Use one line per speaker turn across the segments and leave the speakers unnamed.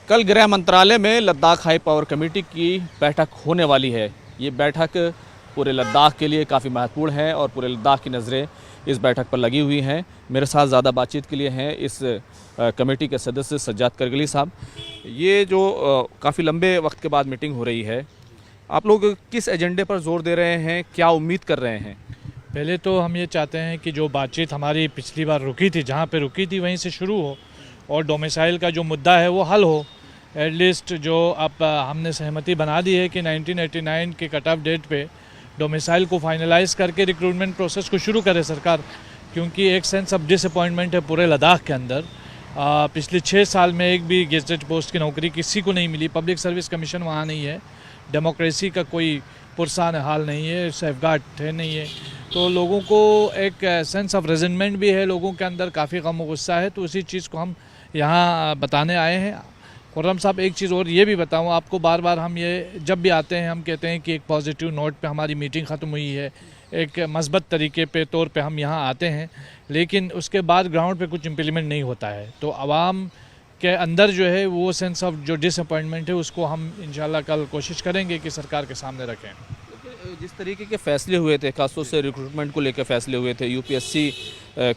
कल गृह मंत्रालय में लद्दाख हाई पावर कमेटी की बैठक होने वाली है। ये बैठक पूरे लद्दाख के लिए काफ़ी महत्वपूर्ण है और पूरे लद्दाख की नज़रें इस बैठक पर लगी हुई हैं। मेरे साथ ज़्यादा बातचीत के लिए हैं इस कमेटी के सदस्य सज्जाद करगली साहब। ये जो काफ़ी लंबे वक्त के बाद मीटिंग हो रही है, आप लोग किस एजेंडे पर जोर दे रहे हैं, क्या उम्मीद कर रहे हैं?
पहले तो हम ये चाहते हैं कि जो बातचीत हमारी पिछली बार रुकी थी, जहाँ पे रुकी थी वहीं से शुरू हो और डोमिसाइल का जो मुद्दा है वो हल हो। एटलीस्ट जो अब हमने सहमति बना दी है कि 1989 के कट ऑफ डेट पे डोमिसाइल को फाइनलाइज करके रिक्रूटमेंट प्रोसेस को शुरू करे सरकार, क्योंकि एक सेंस ऑफ डिसअपॉइंटमेंट है पूरे लद्दाख के अंदर। पिछले 6 साल में एक भी गेजेटेड पोस्ट की नौकरी किसी को नहीं मिली, पब्लिक सर्विस कमीशन वहाँ नहीं है, डेमोक्रेसी का कोई पुरसान हाल नहीं है, सेफगार्ड है नहीं है, तो लोगों को एक सेंस ऑफ रेजिनमेंट भी है, लोगों के अंदर काफ़ी गम और गुस्सा है। तो उसी चीज़ को हम यहाँ बताने आए हैं। खुर्रम साहब, एक चीज़ और ये भी बताऊँ आपको, बार बार हम ये जब भी आते हैं हम कहते हैं कि एक पॉजिटिव नोट पे हमारी मीटिंग ख़त्म हुई है, एक मस्बत तरीके पे तौर पे हम यहाँ आते हैं, लेकिन उसके बाद ग्राउंड पे कुछ इम्प्लीमेंट नहीं होता है। तो आवाम के अंदर जो है वो सेंस ऑफ जो डिसअपॉइंटमेंट है उसको हम इंशाल्लाह कल कोशिश करेंगे कि सरकार के सामने रखें।
जिस तरीके के फैसले हुए थे, खासतौर से रिक्रूटमेंट को लेकर फैसले हुए थे, यूपीएससी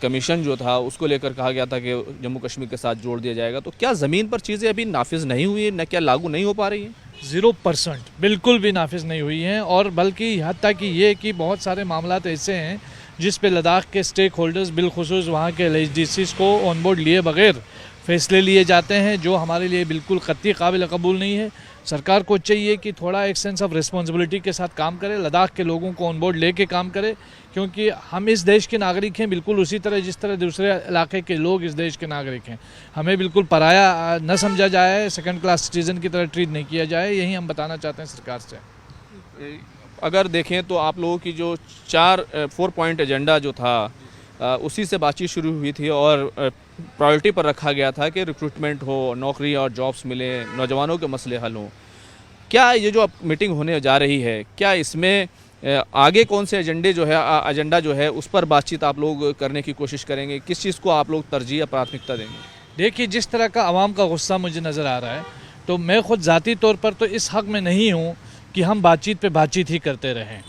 कमीशन जो था उसको लेकर कहा गया था कि जम्मू कश्मीर के साथ जोड़ दिया जाएगा, तो क्या ज़मीन पर चीज़ें अभी नाफिज नहीं हुई हैं, न क्या लागू नहीं हो पा रही हैं?
0% बिल्कुल भी नाफिज नहीं हुई हैं, और बल्कि यहाँ तक कि ये कि बहुत सारे मामला ऐसे हैं जिस पे लद्दाख के स्टेक होल्डर्स बिलखुसूस वहाँ के LHDCs को ऑन बोर्ड लिए बगैर फैसले लिए जाते हैं, जो हमारे लिए बिल्कुल कतई काबिल कबूल नहीं है। सरकार को चाहिए कि थोड़ा एक सेंस ऑफ रिस्पॉन्सिबिलिटी के साथ काम करे, लद्दाख के लोगों को ऑन बोर्ड लेके काम करे, क्योंकि हम इस देश के नागरिक हैं बिल्कुल उसी तरह जिस तरह दूसरे इलाके के लोग इस देश के नागरिक हैं। हमें बिल्कुल पराया न समझा जाए, सेकंड क्लास सिटीज़न की तरह ट्रीट नहीं किया जाए, यही हम बताना चाहते हैं सरकार से।
अगर देखें तो आप लोगों की जो 4 पॉइंट एजेंडा जो था उसी से बातचीत शुरू हुई थी और प्रायोरिटी पर रखा गया था कि रिक्रूटमेंट हो, नौकरी और जॉब्स मिले, नौजवानों के मसले हल हों। क्या ये जो अब मीटिंग होने जा रही है, क्या इसमें आगे कौन से एजेंडा जो है उस पर बातचीत आप लोग करने की कोशिश करेंगे? किस चीज़ को आप लोग तरजीह या प्राथमिकता देंगे?
देखिए, जिस तरह का आवाम का गुस्सा मुझे नज़र आ रहा है, तो मैं खुद ज़ाती तौर पर तो इस हक़ में नहीं हूँ कि हम बातचीत पे बातचीत ही करते रहें।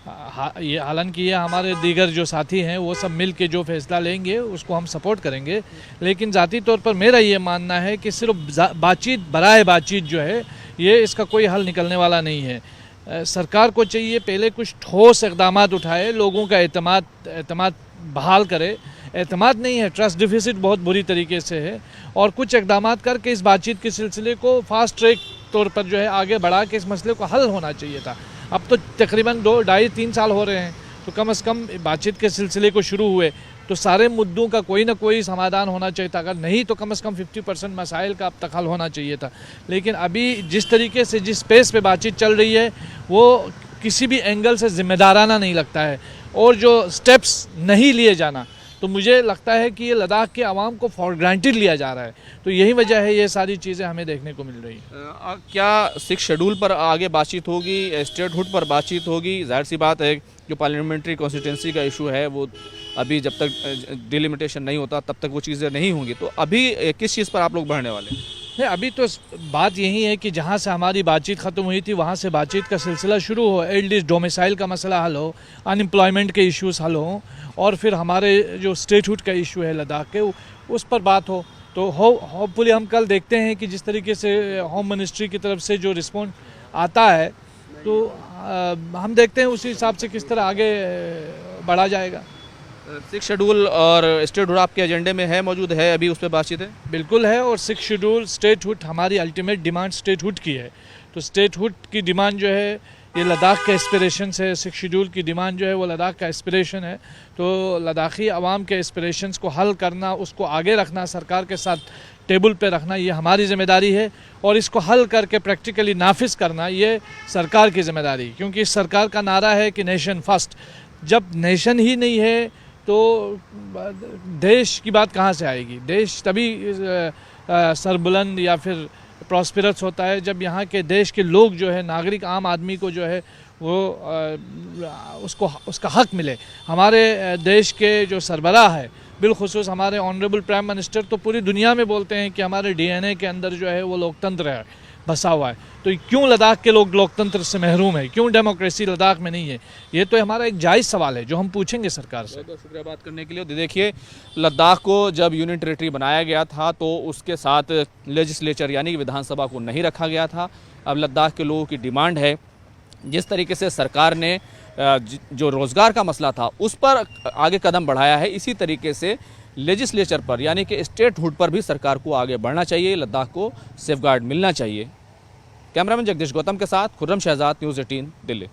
हालांकि ये हमारे दीगर जो साथी हैं वो सब मिल के जो फैसला लेंगे उसको हम सपोर्ट करेंगे, लेकिन ज़ाती तौर पर मेरा ये मानना है कि सिर्फ बातचीत बराए बातचीत जो है ये इसका कोई हल निकलने वाला नहीं है। सरकार को चाहिए पहले कुछ ठोस इक़दाम उठाए, लोगों का एतमाद बहाल करे। एतमाद नहीं है, ट्रस्ट डिफिसिट बहुत बुरी तरीके से है, और कुछ इक़दाम करके इस बातचीत के सिलसिले को फास्ट ट्रैक तौर पर जो है आगे बढ़ा के इस मसले को हल होना चाहिए था। अब तो तकरीबन 2, 2.5, 3 साल हो रहे हैं, तो कम से कम बातचीत के सिलसिले को शुरू हुए तो सारे मुद्दों का कोई ना कोई समाधान होना चाहिए था। अगर नहीं तो कम से कम 50% मसाइल का अब तक हल होना चाहिए था। लेकिन अभी जिस तरीके से जिस पेस पे बातचीत चल रही है वो किसी भी एंगल से जिम्मेदाराना नहीं लगता है, और जो स्टेप्स नहीं लिए जाना, तो मुझे लगता है कि ये लद्दाख के आवाम को फॉर ग्रांटेड लिया जा रहा है। तो यही वजह है ये सारी चीज़ें हमें देखने को मिल रही हैं।
क्या 6 शेड्यूल पर आगे बातचीत होगी, स्टेटहुड पर बातचीत होगी? जाहिर सी बात है जो पार्लियामेंट्री कॉन्स्टिट्यूंसी का इशू है वो अभी जब तक डिलिमिटेशन नहीं होता तब तक वो चीज़ें नहीं होंगी। तो अभी किस चीज़ पर आप लोग बढ़ने वाले हैं?
अभी तो बात यही है कि जहाँ से हमारी बातचीत ख़त्म हुई थी वहाँ से बातचीत का सिलसिला शुरू हो, एटलीस्ट डोमिसाइल का मसला हल हो, अनएम्प्लॉयमेंट के इश्यूज़ हल हों, और फिर हमारे जो स्टेटहुड का इशू है लद्दाख के उस पर बात हो। तो होपफुली हम कल देखते हैं कि जिस तरीके से होम मिनिस्ट्री की तरफ से जो रिस्पॉन्स आता है तो हम देखते हैं उसी हिसाब से किस तरह आगे बढ़ा जाएगा।
6 शेड्यूल और स्टेटहुड आपके एजेंडे में है, मौजूद है, अभी उस पर बातचीत है?
बिल्कुल है, और 6 शेड्यूल स्टेटहुड हमारी अल्टीमेट डिमांड स्टेटहुड की है। तो स्टेटहुड की डिमांड जो है ये लद्दाख का एस्पिरेशन है, 6 शेड्यूल की डिमांड जो है वो लद्दाख का एस्पिरेशन है। तो लद्दाखी आवाम के एस्पिरेशंस को हल करना, उसको आगे रखना, सरकार के साथ टेबल पे रखना, ये हमारी ज़िम्मेदारी है, और इसको हल करके प्रैक्टिकली नाफिज करना ये सरकार की ज़िम्मेदारी, क्योंकि इस सरकार का नारा है कि नेशन फर्स्ट। जब नेशन ही नहीं है तो देश की बात कहाँ से आएगी? देश तभी सरबुलंद या फिर प्रॉस्पेरस होता है जब यहाँ के देश के लोग जो है, नागरिक आम आदमी को जो है वो उसको उसका हक मिले। हमारे देश के जो सरबराह है बिलखुसूस हमारे ऑनरेबल प्राइम मिनिस्टर तो पूरी दुनिया में बोलते हैं कि हमारे डीएनए के अंदर जो है वो लोकतंत्र है, बसा हुआ है। तो क्यों लद्दाख के लोग लोकतंत्र से महरूम है, क्यों डेमोक्रेसी लद्दाख में नहीं है? ये तो हमारा एक जायज़ सवाल है जो हम पूछेंगे सरकार से।
बहुत बहुत शुक्रिया बात करने के लिए। देखिए, लद्दाख को जब यूनियन टेरिटरी बनाया गया था तो उसके साथ लेजिस्लेचर यानी कि विधानसभा को नहीं रखा गया था। अब लद्दाख के लोगों की डिमांड है, जिस तरीके से सरकार ने जो रोज़गार का मसला था उस पर आगे कदम बढ़ाया है, इसी तरीके से लेजिस्लेचर पर यानी कि स्टेटहुड पर भी सरकार को आगे बढ़ना चाहिए, लद्दाख को सेफगार्ड मिलना चाहिए। कैमरामैन जगदीश गौतम के साथ खुर्रम शहजाद, न्यूज़ 18 दिल्ली।